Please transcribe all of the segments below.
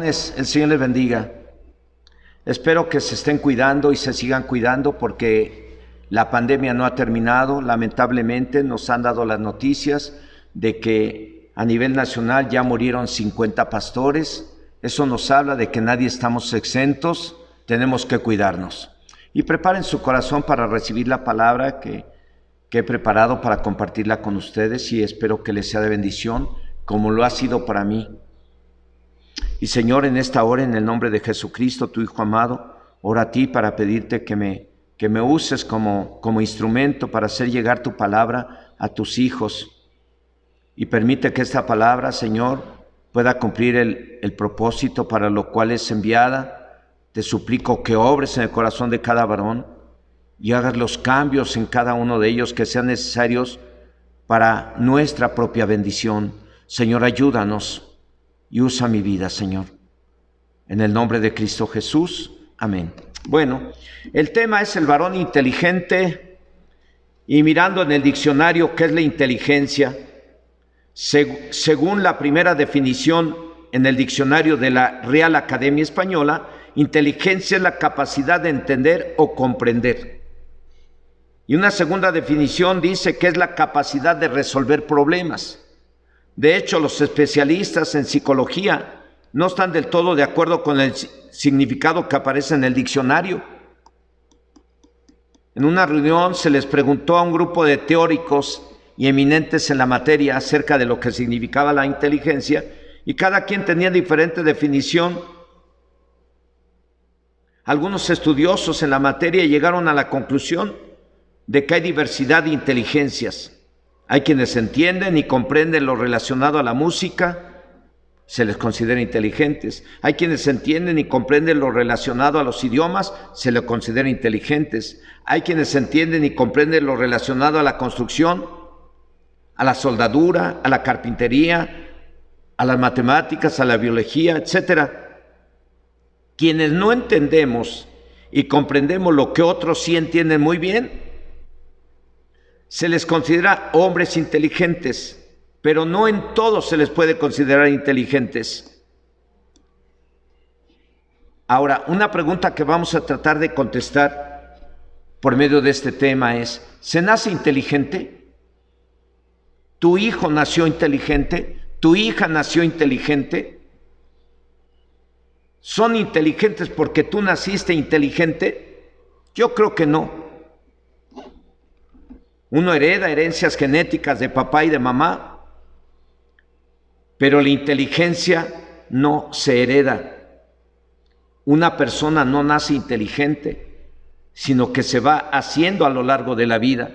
El Señor les bendiga. Espero que se estén cuidando y se sigan cuidando porque la pandemia no ha terminado. Lamentablemente nos han dado las noticias de que a nivel nacional ya murieron 50 pastores. Eso nos habla de que nadie estamos exentos, tenemos que cuidarnos. Y preparen su corazón para recibir la palabra que he preparado para compartirla con ustedes, y espero que les sea de bendición como lo ha sido para mí. Y Señor, en esta hora, en el nombre de Jesucristo, tu Hijo amado, oro a ti para pedirte que me uses como instrumento para hacer llegar tu palabra a tus hijos. Y permite que esta palabra, Señor, pueda cumplir el propósito para lo cual es enviada. Te suplico que obres en el corazón de cada varón y hagas los cambios en cada uno de ellos que sean necesarios para nuestra propia bendición. Señor, ayúdanos y usa mi vida, Señor. En el nombre de Cristo Jesús. Amén. Bueno, el tema es el varón inteligente, y mirando en el diccionario qué es la inteligencia, según la primera definición en el diccionario de la Real Academia Española, inteligencia es la capacidad de entender o comprender. Y una segunda definición dice que es la capacidad de resolver problemas. De hecho, los especialistas en psicología no están del todo de acuerdo con el significado que aparece en el diccionario. En una reunión se les preguntó a un grupo de teóricos y eminentes en la materia acerca de lo que significaba la inteligencia, y cada quien tenía diferente definición. Algunos estudiosos en la materia llegaron a la conclusión de que hay diversidad de inteligencias. Hay quienes entienden y comprenden lo relacionado a la música, se les considera inteligentes. Hay quienes entienden y comprenden lo relacionado a los idiomas, se les considera inteligentes. Hay quienes entienden y comprenden lo relacionado a la construcción, a la soldadura, a la carpintería, a las matemáticas, a la biología, etc. Quienes no entendemos y comprendemos lo que otros sí entienden muy bien, se les considera hombres inteligentes, pero no en todos se les puede considerar inteligentes. Ahora, una pregunta que vamos a tratar de contestar por medio de este tema es: ¿se nace inteligente? ¿Tu hijo nació inteligente? ¿Tu hija nació inteligente? ¿Son inteligentes porque tú naciste inteligente? Yo creo que no. Uno hereda herencias genéticas de papá y de mamá, pero la inteligencia no se hereda. Una persona no nace inteligente, sino que se va haciendo a lo largo de la vida.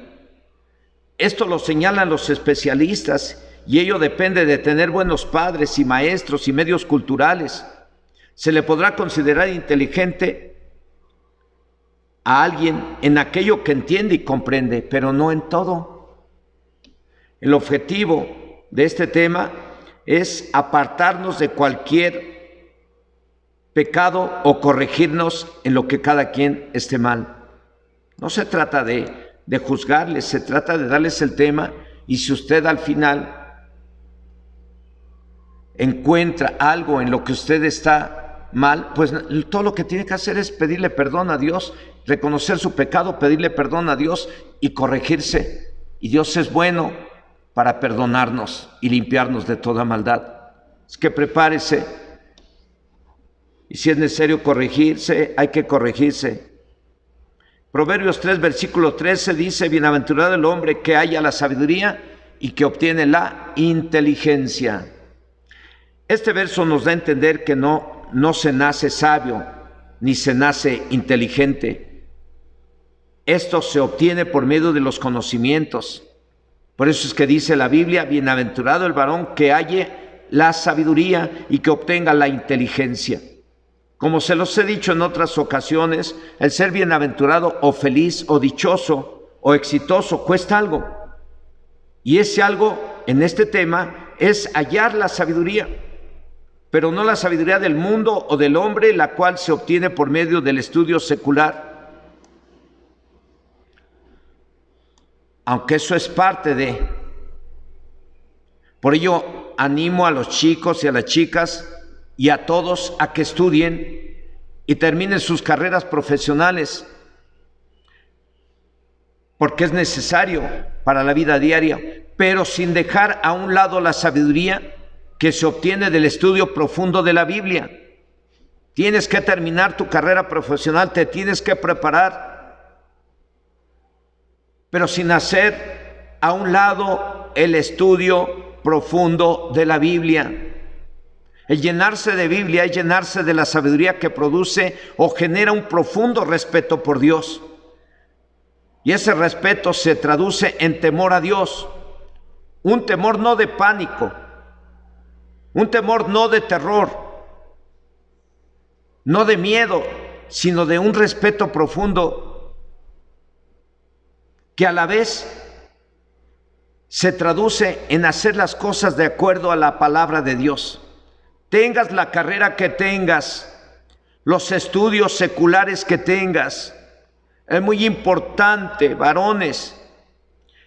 Esto lo señalan los especialistas, y ello depende de tener buenos padres y maestros y medios culturales. Se le podrá considerar inteligente a alguien en aquello que entiende y comprende, pero no en todo. El objetivo de este tema es apartarnos de cualquier pecado o corregirnos en lo que cada quien esté mal. No se trata de juzgarles, se trata de darles el tema, y si usted al final encuentra algo en lo que usted está mal, pues todo lo que tiene que hacer es pedirle perdón a Dios, reconocer su pecado, pedirle perdón a Dios y corregirse. Y Dios es bueno para perdonarnos y limpiarnos de toda maldad. Es que prepárese, y si es necesario corregirse, hay que corregirse. Proverbios 3, versículo 13 dice: bienaventurado el hombre que halla la sabiduría y que obtiene la inteligencia. Este verso nos da a entender que no se nace sabio ni se nace inteligente. Esto se obtiene por medio de los conocimientos. Por eso es que dice la Biblia: bienaventurado el varón que halle la sabiduría y que obtenga la inteligencia. Como se los he dicho en otras ocasiones, el ser bienaventurado o feliz o dichoso o exitoso cuesta algo. Y ese algo en este tema es hallar la sabiduría, pero no la sabiduría del mundo o del hombre, la cual se obtiene por medio del estudio secular. Aunque eso es parte de. Por ello, animo a los chicos y a las chicas y a todos a que estudien y terminen sus carreras profesionales, porque es necesario para la vida diaria, pero sin dejar a un lado la sabiduría que se obtiene del estudio profundo de la Biblia. Tienes que terminar tu carrera profesional, te tienes que preparar, pero sin hacer a un lado el estudio profundo de la Biblia. El llenarse de Biblia es llenarse de la sabiduría que produce o genera un profundo respeto por Dios. Y ese respeto se traduce en temor a Dios. Un temor no de pánico, un temor no de terror, no de miedo, sino de un respeto profundo que a la vez se traduce en hacer las cosas de acuerdo a la palabra de Dios. Tengas la carrera que tengas, los estudios seculares que tengas, es muy importante, varones,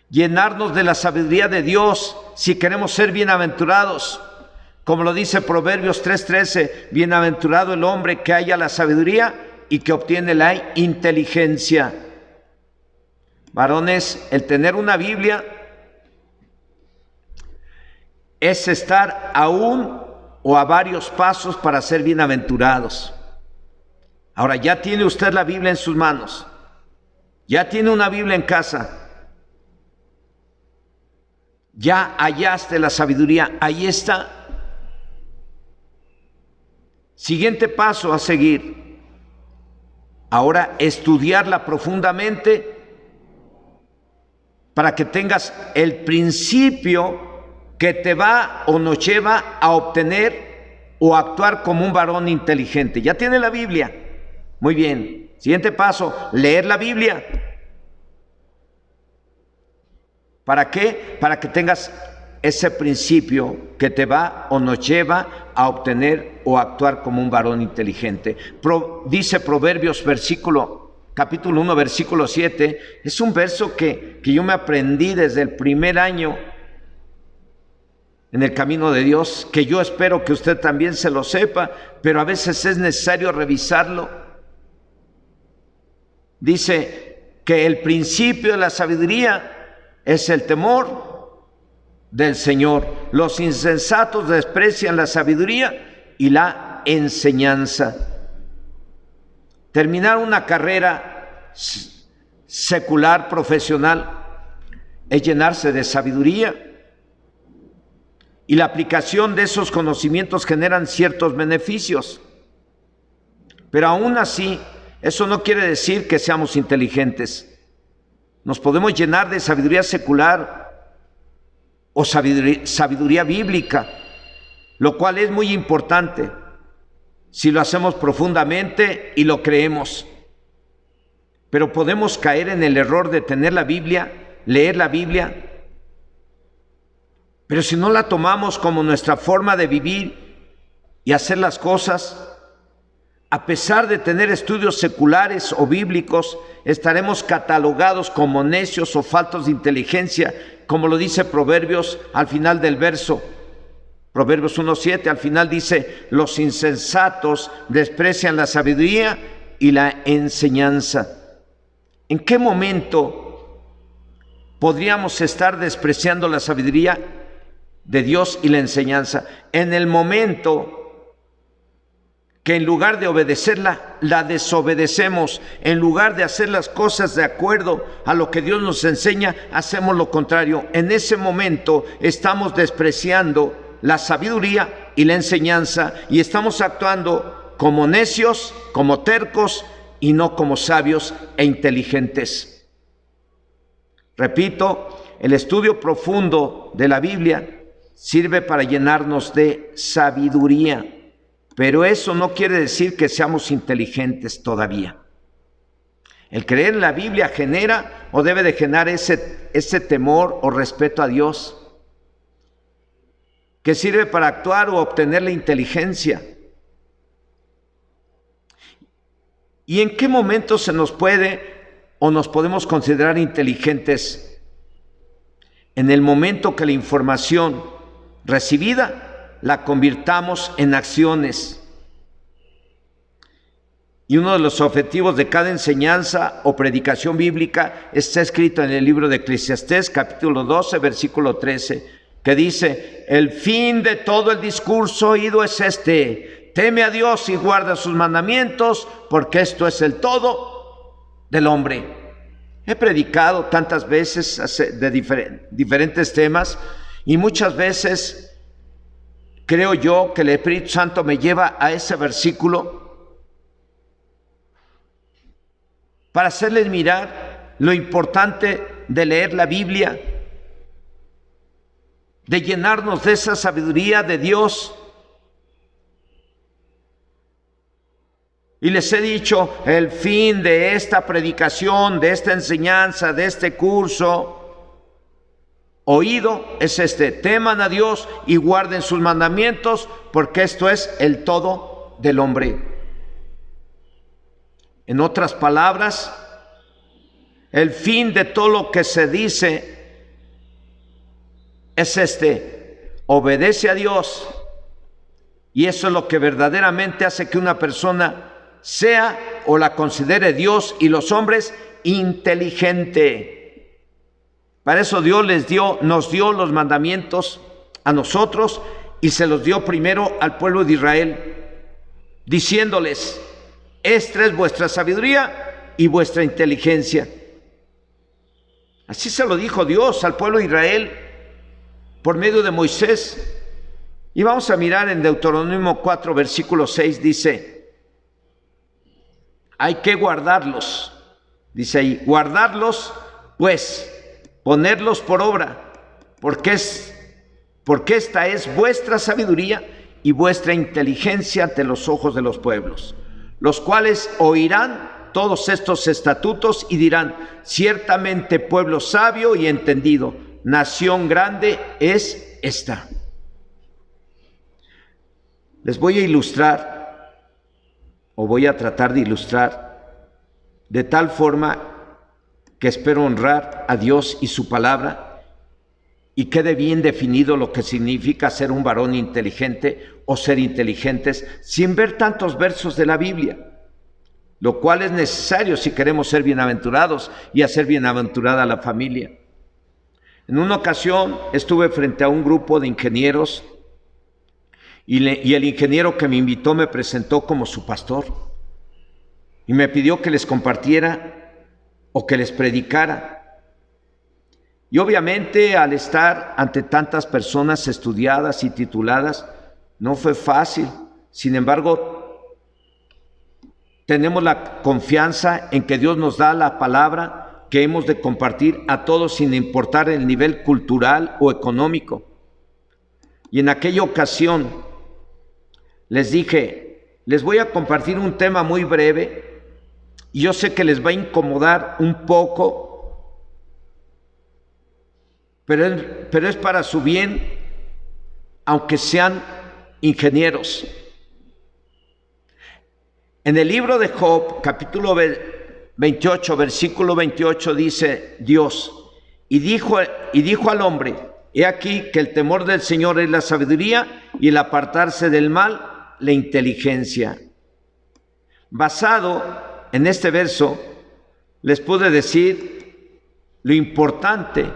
llenarnos de la sabiduría de Dios si queremos ser bienaventurados. Como lo dice Proverbios 3:13, bienaventurado el hombre que haya la sabiduría y que obtiene la inteligencia. Varones, el tener una Biblia es estar a un o a varios pasos para ser bienaventurados. Ahora, ya tiene usted la Biblia en sus manos, ya tiene una Biblia en casa, ya hallaste la sabiduría, ahí está. Siguiente paso a seguir. Ahora, estudiarla profundamente para que tengas el principio que te va o nos lleva a obtener o actuar como un varón inteligente. Ya tiene la Biblia. Muy bien. Siguiente paso, leer la Biblia. ¿Para qué? Para que tengas ese principio que te va o nos lleva a obtener o actuar como un varón inteligente. Dice Proverbios capítulo 1, versículo 7, es un verso que yo me aprendí desde el primer año en el camino de Dios, que yo espero que usted también se lo sepa, pero a veces es necesario revisarlo. Dice que el principio de la sabiduría es el temor del Señor. Los insensatos desprecian la sabiduría y la enseñanza. Terminar una carrera secular, profesional, es llenarse de sabiduría. Y la aplicación de esos conocimientos generan ciertos beneficios. Pero aún así, eso no quiere decir que seamos inteligentes. Nos podemos llenar de sabiduría secular o sabiduría bíblica, lo cual es muy importante si lo hacemos profundamente y lo creemos. Pero podemos caer en el error de tener la Biblia, leer la Biblia, pero si no la tomamos como nuestra forma de vivir y hacer las cosas, a pesar de tener estudios seculares o bíblicos, estaremos catalogados como necios o faltos de inteligencia, como lo dice Proverbios al final del verso. Proverbios 1:7, al final dice, los insensatos desprecian la sabiduría y la enseñanza. ¿En qué momento podríamos estar despreciando la sabiduría de Dios y la enseñanza? En el momento que en lugar de obedecerla, la desobedecemos. En lugar de hacer las cosas de acuerdo a lo que Dios nos enseña, hacemos lo contrario. En ese momento estamos despreciando la sabiduría y la enseñanza y estamos actuando como necios, como tercos y no como sabios e inteligentes. Repito, el estudio profundo de la Biblia sirve para llenarnos de sabiduría, pero eso no quiere decir que seamos inteligentes todavía. El creer en la Biblia genera o debe de generar ese temor o respeto a Dios, que sirve para actuar o obtener la inteligencia. ¿Y en qué momento se nos puede o nos podemos considerar inteligentes? En el momento que la información recibida la convirtamos en acciones. Y uno de los objetivos de cada enseñanza o predicación bíblica está escrito en el libro de Eclesiastés, capítulo 12, versículo 13, que dice: el fin de todo el discurso oído es este: teme a Dios y guarda sus mandamientos, porque esto es el todo del hombre. He predicado tantas veces de diferentes temas, y muchas veces creo yo que el Espíritu Santo me lleva a ese versículo para hacerles mirar lo importante de leer la Biblia, de llenarnos de esa sabiduría de Dios. Y les he dicho, el fin de esta predicación, de esta enseñanza, de este curso oído es este: teman a Dios y guarden sus mandamientos, porque esto es el todo del hombre. En otras palabras, el fin de todo lo que se dice es este: obedece a Dios. Y eso es lo que verdaderamente hace que una persona sea o la considere Dios y los hombres inteligente. Para eso Dios nos dio los mandamientos a nosotros, y se los dio primero al pueblo de Israel, diciéndoles: esta es vuestra sabiduría y vuestra inteligencia. Así se lo dijo Dios al pueblo de Israel por medio de Moisés. Y vamos a mirar en Deuteronomio 4, versículo 6, dice: hay que guardarlos. Dice ahí: guardarlos, pues, ponerlos por obra, porque esta es vuestra sabiduría y vuestra inteligencia ante los ojos de los pueblos, los cuales oirán todos estos estatutos y dirán: ciertamente pueblo sabio y entendido, nación grande es esta. Les voy a ilustrar, o voy a tratar de ilustrar, de tal forma que espero honrar a Dios y su palabra, y quede bien definido lo que significa ser un varón inteligente o ser inteligentes, sin ver tantos versos de la Biblia, lo cual es necesario si queremos ser bienaventurados y hacer bienaventurada la familia. En una ocasión estuve frente a un grupo de ingenieros, y el ingeniero que me invitó me presentó como su pastor y me pidió que les compartiera o que les predicara. Y obviamente, al estar ante tantas personas estudiadas y tituladas, no fue fácil. Sin embargo, tenemos la confianza en que Dios nos da la palabra que hemos de compartir a todos, sin importar el nivel cultural o económico. Y en aquella ocasión les dije: les voy a compartir un tema muy breve, y yo sé que les va a incomodar un poco, pero es para su bien, aunque sean ingenieros. En el libro de Job, capítulo 28, versículo 28, dice Dios: y dijo al hombre: he aquí que el temor del Señor es la sabiduría, y el apartarse del mal, la inteligencia. Basado en este verso, les pude decir lo importante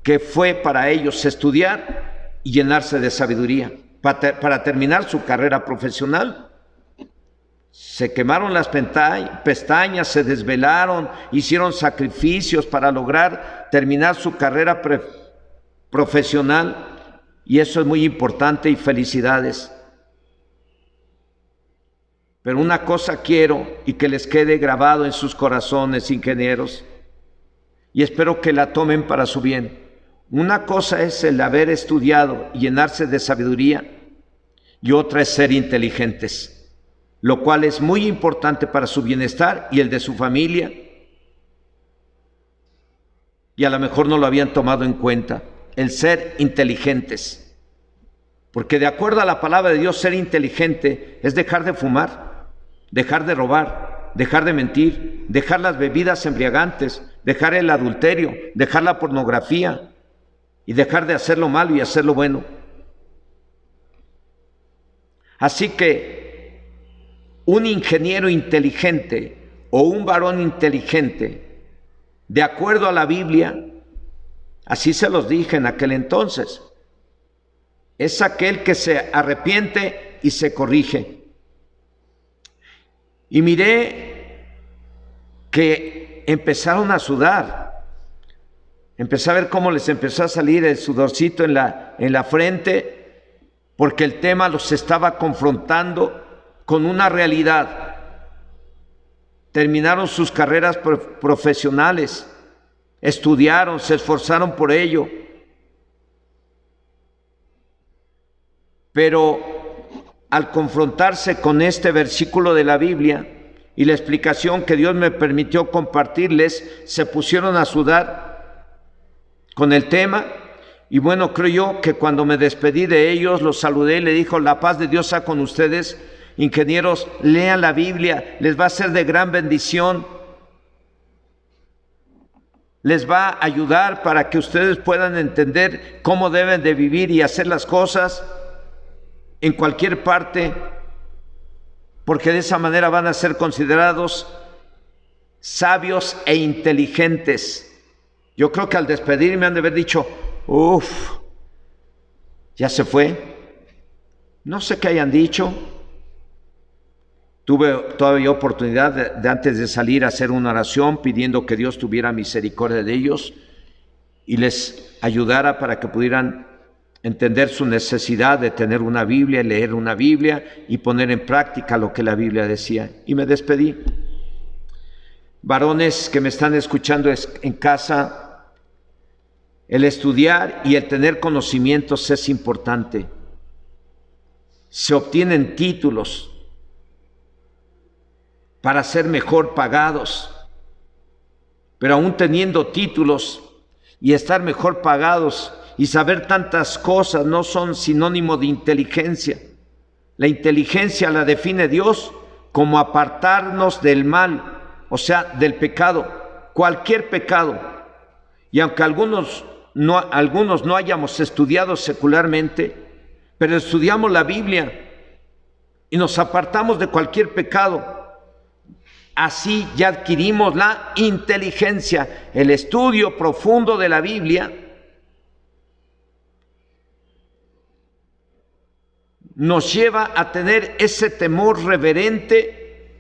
que fue para ellos estudiar y llenarse de sabiduría para terminar su carrera profesional. Se quemaron las pestañas, se desvelaron, hicieron sacrificios para lograr terminar su carrera profesional, y eso es muy importante, y felicidades. Pero una cosa quiero, y que les quede grabado en sus corazones, ingenieros, y espero que la tomen para su bien. Una cosa es el haber estudiado y llenarse de sabiduría, y otra es ser inteligentes, lo cual es muy importante para su bienestar y el de su familia. Y a lo mejor no lo habían tomado en cuenta, el ser inteligentes. Porque de acuerdo a la palabra de Dios, ser inteligente es dejar de fumar, dejar de robar, dejar de mentir, dejar las bebidas embriagantes, dejar el adulterio, dejar la pornografía, y dejar de hacer lo malo y hacer lo bueno. Así que un ingeniero inteligente o un varón inteligente, de acuerdo a la Biblia, así se los dije en aquel entonces, es aquel que se arrepiente y se corrige. Y miré que empezaron a sudar. Empecé a ver cómo les empezó a salir el sudorcito en la frente, porque el tema los estaba confrontando con una realidad. Terminaron sus carreras profesionales, estudiaron, se esforzaron por ello, pero al confrontarse con este versículo de la Biblia y la explicación que Dios me permitió compartirles, se pusieron a sudar con el tema. Y bueno, creo yo que cuando me despedí de ellos, los saludé y le dijo: la paz de Dios sea con ustedes. Ingenieros, lean la Biblia, les va a ser de gran bendición, les va a ayudar para que ustedes puedan entender cómo deben de vivir y hacer las cosas en cualquier parte, porque de esa manera van a ser considerados sabios e inteligentes. Yo creo que al despedirme han de haber dicho: ya se fue. No sé qué hayan dicho. Tuve todavía oportunidad de antes de salir a hacer una oración pidiendo que Dios tuviera misericordia de ellos y les ayudara para que pudieran entender su necesidad de tener una Biblia, leer una Biblia y poner en práctica lo que la Biblia decía. Y me despedí. Varones que me están escuchando en casa, el estudiar y el tener conocimientos es importante. Se obtienen títulos para ser mejor pagados, pero aún teniendo títulos y estar mejor pagados y saber tantas cosas no son sinónimo de inteligencia. La inteligencia la define Dios como apartarnos del mal, o sea, del pecado, cualquier pecado. Y aunque algunos no hayamos estudiado secularmente, pero estudiamos la Biblia y nos apartamos de cualquier pecado, así ya adquirimos la inteligencia. El estudio profundo de la Biblia nos lleva a tener ese temor reverente,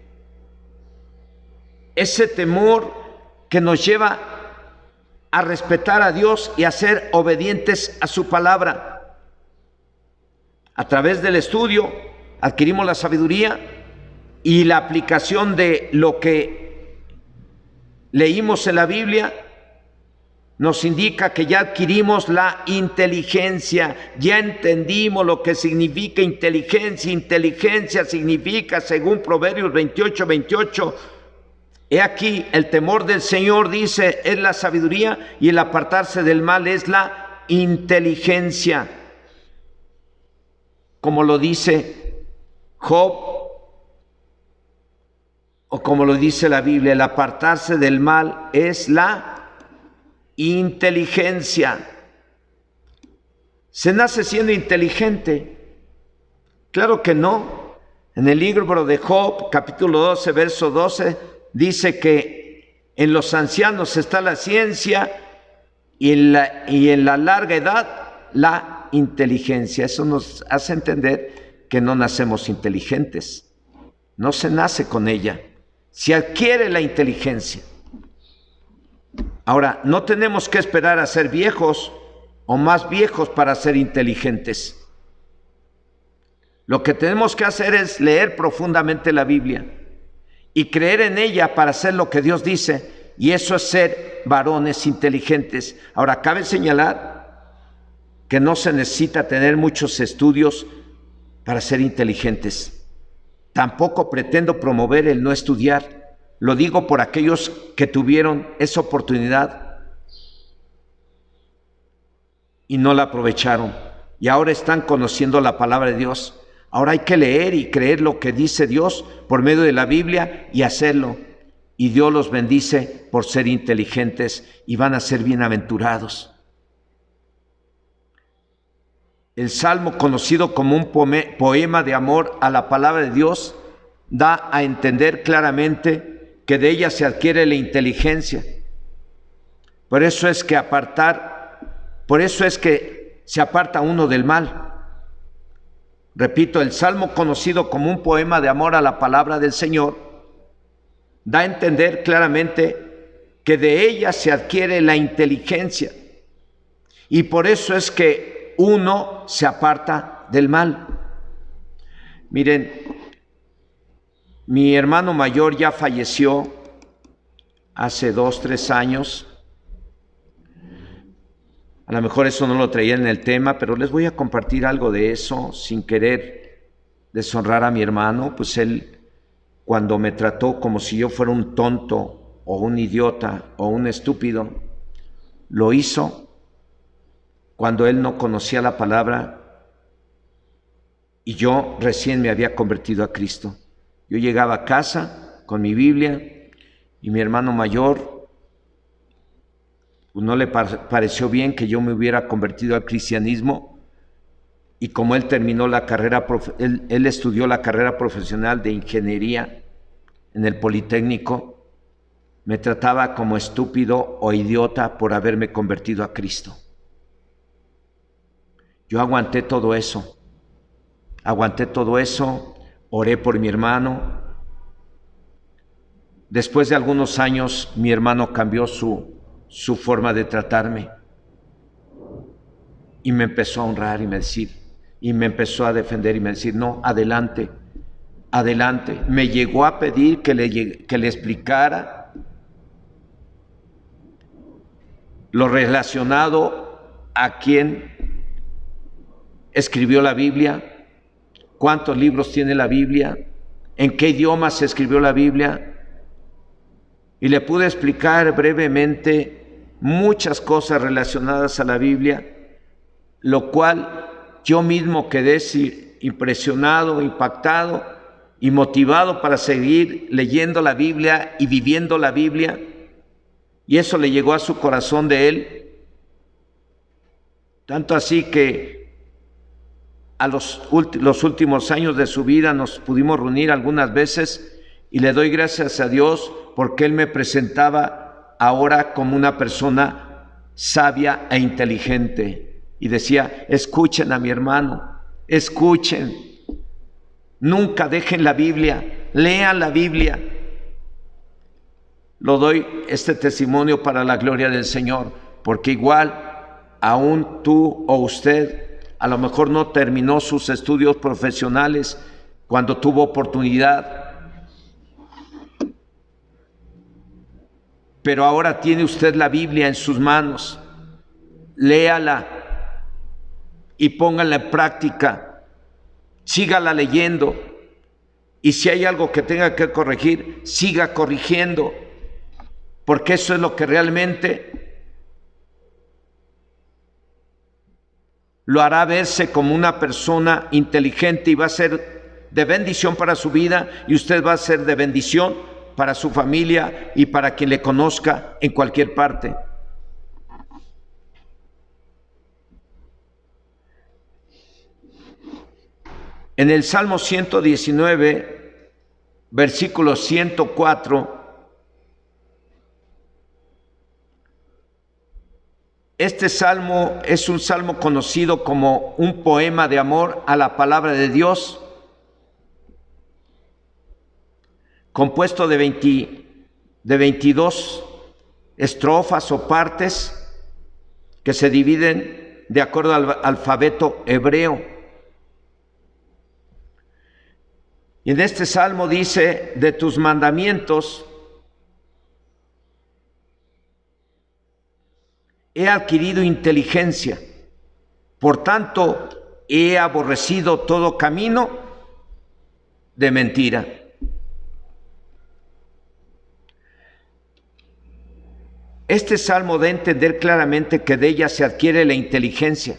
ese temor que nos lleva a respetar a Dios y a ser obedientes a su palabra. A través del estudio adquirimos la sabiduría y la aplicación de lo que leímos en la Biblia nos indica que ya adquirimos la inteligencia, ya entendimos lo que significa inteligencia. Inteligencia significa, según Proverbios 28:28, he aquí, el temor del Señor, dice, es la sabiduría, y el apartarse del mal es la inteligencia. Como lo dice Job, o como lo dice la Biblia, el apartarse del mal es la inteligencia. ¿Se nace siendo inteligente? Claro que no. En el libro de Job, capítulo 12, verso 12, dice que en los ancianos está la ciencia y en la larga edad la inteligencia. Eso nos hace entender que no nacemos inteligentes. No se nace con ella. Se adquiere la inteligencia. Ahora, no tenemos que esperar a ser viejos o más viejos para ser inteligentes. Lo que tenemos que hacer es leer profundamente la Biblia y creer en ella para hacer lo que Dios dice, y eso es ser varones inteligentes. Ahora, cabe señalar que no se necesita tener muchos estudios para ser inteligentes. Tampoco pretendo promover el no estudiar. Lo digo por aquellos que tuvieron esa oportunidad y no la aprovecharon, y ahora están conociendo la palabra de Dios. Ahora hay que leer y creer lo que dice Dios por medio de la Biblia y hacerlo. Y Dios los bendice por ser inteligentes y van a ser bienaventurados. El salmo, conocido como un poema de amor a la palabra de Dios, da a entender claramente que de ella se adquiere la inteligencia. Por eso es que se aparta uno del mal. Repito, el salmo, conocido como un poema de amor a la palabra del Señor, da a entender claramente que de ella se adquiere la inteligencia, y por eso es que uno se aparta del mal. Miren, mi hermano mayor ya falleció hace 2, 3 años. A lo mejor eso no lo traía en el tema, pero les voy a compartir algo de eso sin querer deshonrar a mi hermano. Pues él, cuando me trató como si yo fuera un tonto o un idiota o un estúpido, lo hizo cuando él no conocía la palabra y yo recién me había convertido a Cristo. Yo llegaba a casa con mi Biblia y mi hermano mayor, pues no le pareció bien que yo me hubiera convertido al cristianismo, y como él terminó la carrera, él estudió la carrera profesional de ingeniería en el Politécnico, me trataba como estúpido o idiota por haberme convertido a Cristo. Yo aguanté todo eso, oré por mi hermano. Después de algunos años, mi hermano cambió su forma de tratarme y me empezó a honrar y me empezó a defender y me decir, no, adelante, adelante. Me llegó a pedir que le explicara lo relacionado a quién escribió la Biblia, cuántos libros tiene la Biblia, en qué idioma se escribió la Biblia, y le pude explicar brevemente muchas cosas relacionadas a la Biblia, lo cual yo mismo quedé impresionado, impactado y motivado para seguir leyendo la Biblia y viviendo la Biblia, y eso le llegó a su corazón de él, tanto así que a los últimos años de su vida nos pudimos reunir algunas veces, y le doy gracias a Dios porque él me presentaba ahora como una persona sabia e inteligente, y decía, escuchen a mi hermano, escuchen, nunca dejen la Biblia, lean la Biblia. Lo doy este testimonio para la gloria del Señor, porque igual aún tú o usted a lo mejor no terminó sus estudios profesionales cuando tuvo oportunidad, pero ahora tiene usted la Biblia en sus manos. Léala y póngala en práctica, sígala leyendo, y si hay algo que tenga que corregir, siga corrigiendo, porque eso es lo que realmente lo hará verse como una persona inteligente, y va a ser de bendición para su vida, y usted va a ser de bendición para su familia y para quien le conozca en cualquier parte. En el Salmo 119, versículo 104, este salmo es un salmo conocido como un poema de amor a la palabra de Dios, compuesto de 22 estrofas o partes que se dividen de acuerdo al alfabeto hebreo. Y en este salmo dice, de tus mandamientos he adquirido inteligencia, por tanto he aborrecido todo camino de mentira. Este salmo da a entender claramente que de ella se adquiere la inteligencia.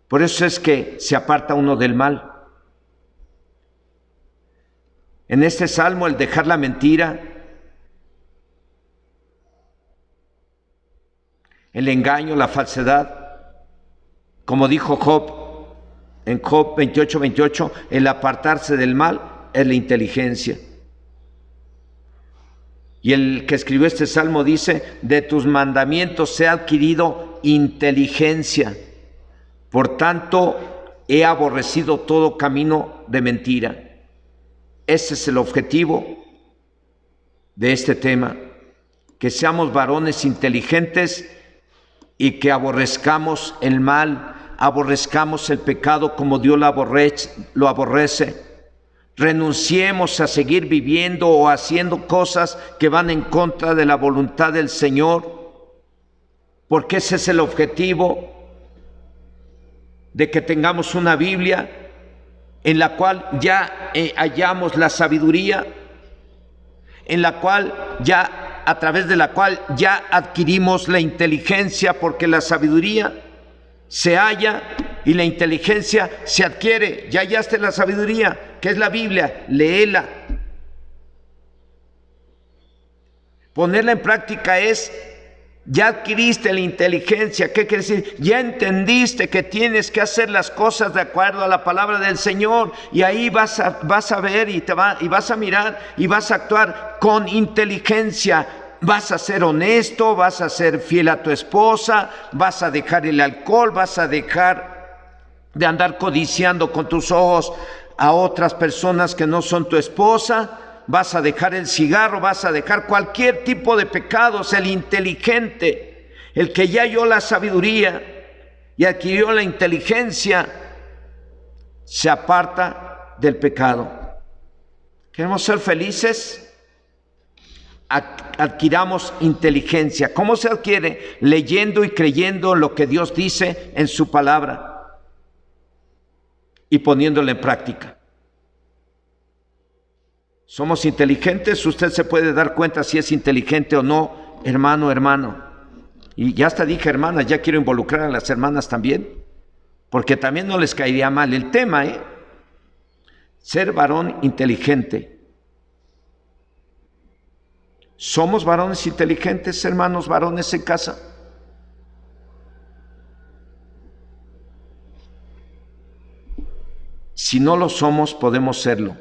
Por eso es que se aparta uno del mal. En este salmo, el dejar la mentira, el engaño, la falsedad, como dijo Job, en Job 28:28, el apartarse del mal es la inteligencia. Y el que escribió este salmo dice, de tus mandamientos se ha adquirido inteligencia, por tanto he aborrecido todo camino de mentira. Ese es el objetivo de este tema, que seamos varones inteligentes y que aborrezcamos el mal, aborrezcamos el pecado como Dios lo aborrece. Renunciemos a seguir viviendo o haciendo cosas que van en contra de la voluntad del Señor, porque ese es el objetivo de que tengamos una Biblia en la cual ya hallamos la sabiduría, en la cual ya, a través de la cual ya adquirimos la inteligencia, porque la sabiduría se halla y la inteligencia se adquiere. Ya hallaste la sabiduría, que es la Biblia, léela. Ponerla en práctica es, ya adquiriste la inteligencia. ¿Qué quiere decir? Ya entendiste que tienes que hacer las cosas de acuerdo a la palabra del Señor, y ahí vas a ver y vas a mirar y vas a actuar con inteligencia. Vas a ser honesto, vas a ser fiel a tu esposa, vas a dejar el alcohol, vas a dejar de andar codiciando con tus ojos a otras personas que no son tu esposa, vas a dejar el cigarro, vas a dejar cualquier tipo de pecados. El inteligente, el que ya halló la sabiduría y adquirió la inteligencia, se aparta del pecado. ¿Queremos ser felices? Adquiramos inteligencia. ¿Cómo se adquiere? Leyendo y creyendo lo que Dios dice en su palabra y poniéndola en práctica. ¿Somos inteligentes? Usted se puede dar cuenta si es inteligente o no, hermano. Y ya hasta dije hermanas, ya quiero involucrar a las hermanas también, porque también no les caería mal el tema, ser varón inteligente. ¿Somos varones inteligentes, hermanos varones en casa? Si no lo somos, podemos serlo.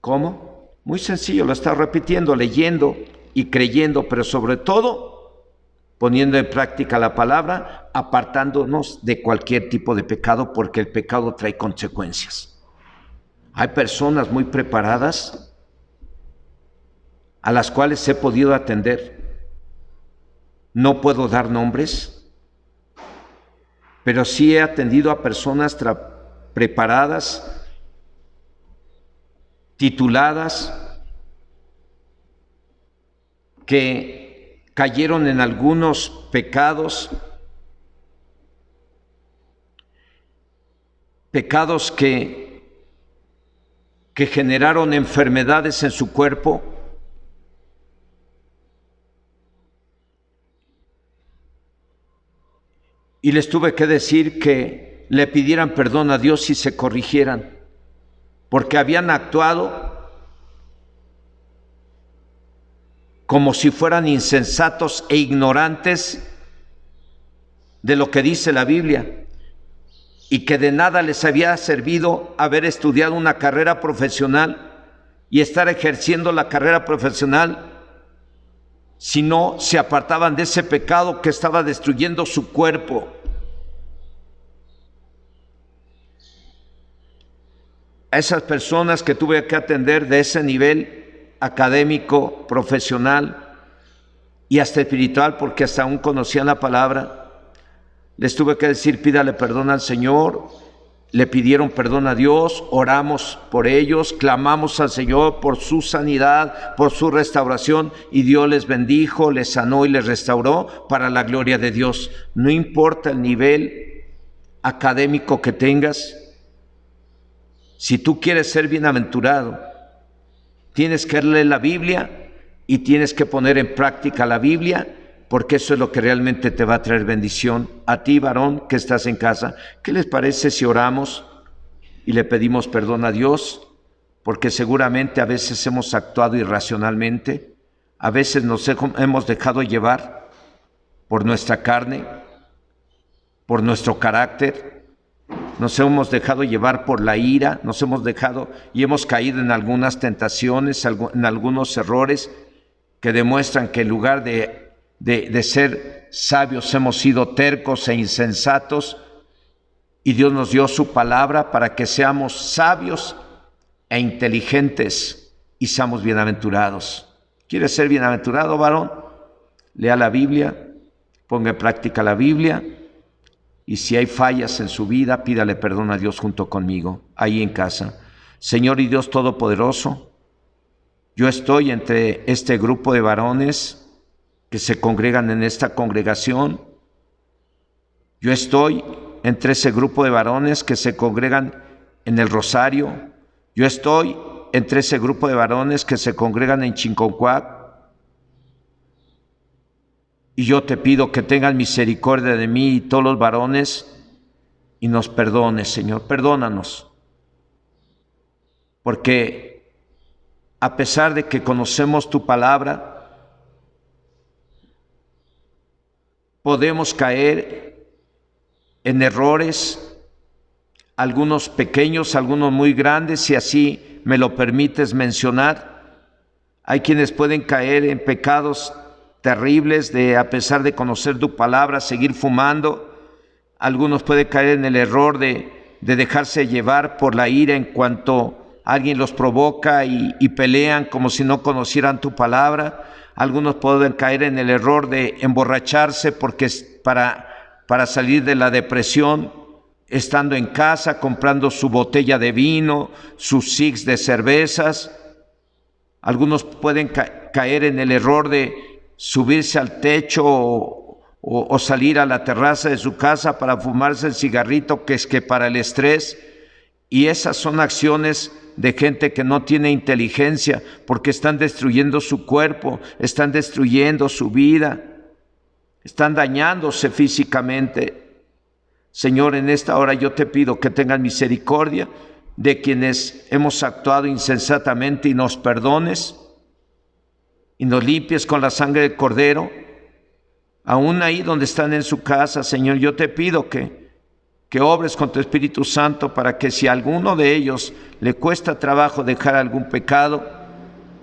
¿Cómo? Muy sencillo, lo está repitiendo, leyendo y creyendo, pero sobre todo poniendo en práctica la palabra, apartándonos de cualquier tipo de pecado, porque el pecado trae consecuencias. Hay personas muy preparadas a las cuales he podido atender. No puedo dar nombres, pero sí he atendido a personas preparadas, tituladas, que cayeron en algunos pecados que generaron enfermedades en su cuerpo, y les tuve que decir que le pidieran perdón a Dios y se corrigieran, porque habían actuado como si fueran insensatos e ignorantes de lo que dice la Biblia, y que de nada les había servido haber estudiado una carrera profesional y estar ejerciendo la carrera profesional si no se apartaban de ese pecado que estaba destruyendo su cuerpo. A esas personas que tuve que atender de ese nivel académico, profesional y hasta espiritual, porque hasta aún conocían la palabra, les tuve que decir, pídale perdón al Señor. Le pidieron perdón a Dios, oramos por ellos, clamamos al Señor por su sanidad, por su restauración, y Dios les bendijo, les sanó y les restauró para la gloria de Dios. No importa el nivel académico que tengas, si tú quieres ser bienaventurado, tienes que leer la Biblia y tienes que poner en práctica la Biblia, porque eso es lo que realmente te va a traer bendición. A ti, varón, que estás en casa, ¿qué les parece si oramos y le pedimos perdón a Dios? Porque seguramente a veces hemos actuado irracionalmente, a veces nos hemos dejado llevar por nuestra carne, por nuestro carácter, nos hemos dejado llevar por la ira, nos hemos dejado y hemos caído en algunas tentaciones, en algunos errores que demuestran que en lugar de ser sabios hemos sido tercos e insensatos, y Dios nos dio su palabra para que seamos sabios e inteligentes y seamos bienaventurados. ¿Quieres ser bienaventurado, varón? Lea la Biblia, ponga en práctica la Biblia, y si hay fallas en su vida, pídale perdón a Dios junto conmigo, ahí en casa. Señor y Dios Todopoderoso, yo estoy entre este grupo de varones que se congregan en esta congregación. Yo estoy entre ese grupo de varones que se congregan en el Rosario. Yo estoy entre ese grupo de varones que se congregan en Chinconcuac. Y yo te pido que tengas misericordia de mí y todos los varones y nos perdones, Señor. Perdónanos. Porque a pesar de que conocemos tu palabra, podemos caer en errores, algunos pequeños, algunos muy grandes, si así me lo permites mencionar. Hay quienes pueden caer en pecados terribles de, a pesar de conocer tu palabra, seguir fumando. Algunos pueden caer en el error de dejarse llevar por la ira en cuanto alguien los provoca y pelean como si no conocieran tu palabra. Algunos pueden caer en el error de emborracharse porque para salir de la depresión, estando en casa, comprando su botella de vino, sus six de cervezas. Algunos pueden caer en el error de subirse al techo o salir a la terraza de su casa para fumarse el cigarrito, que es que para el estrés. Y esas son acciones de gente que no tiene inteligencia, porque están destruyendo su cuerpo, están destruyendo su vida, están dañándose físicamente. Señor, en esta hora yo te pido que tengas misericordia de quienes hemos actuado insensatamente y nos perdones y nos limpies con la sangre del Cordero. Aún ahí donde están en su casa, Señor, yo te pido que obres con tu Espíritu Santo para que si a alguno de ellos le cuesta trabajo dejar algún pecado,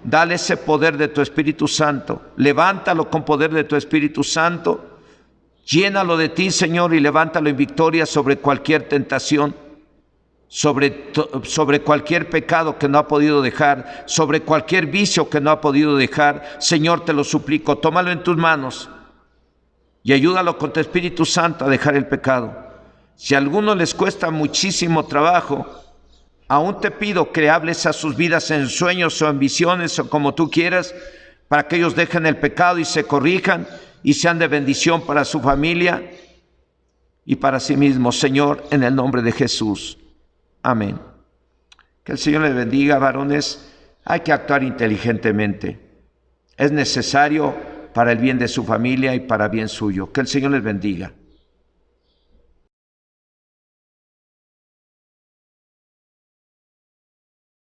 dale ese poder de tu Espíritu Santo, levántalo con poder de tu Espíritu Santo, llénalo de ti, Señor, y levántalo en victoria sobre cualquier tentación, sobre cualquier pecado que no ha podido dejar, sobre cualquier vicio que no ha podido dejar. Señor, te lo suplico, tómalo en tus manos y ayúdalo con tu Espíritu Santo a dejar el pecado. Si a algunos les cuesta muchísimo trabajo, aún te pido que hables a sus vidas en sueños o en visiones o como tú quieras, para que ellos dejen el pecado y se corrijan y sean de bendición para su familia y para sí mismos, Señor, en el nombre de Jesús. Amén. Que el Señor les bendiga, varones. Hay que actuar inteligentemente. Es necesario para el bien de su familia y para bien suyo. Que el Señor les bendiga.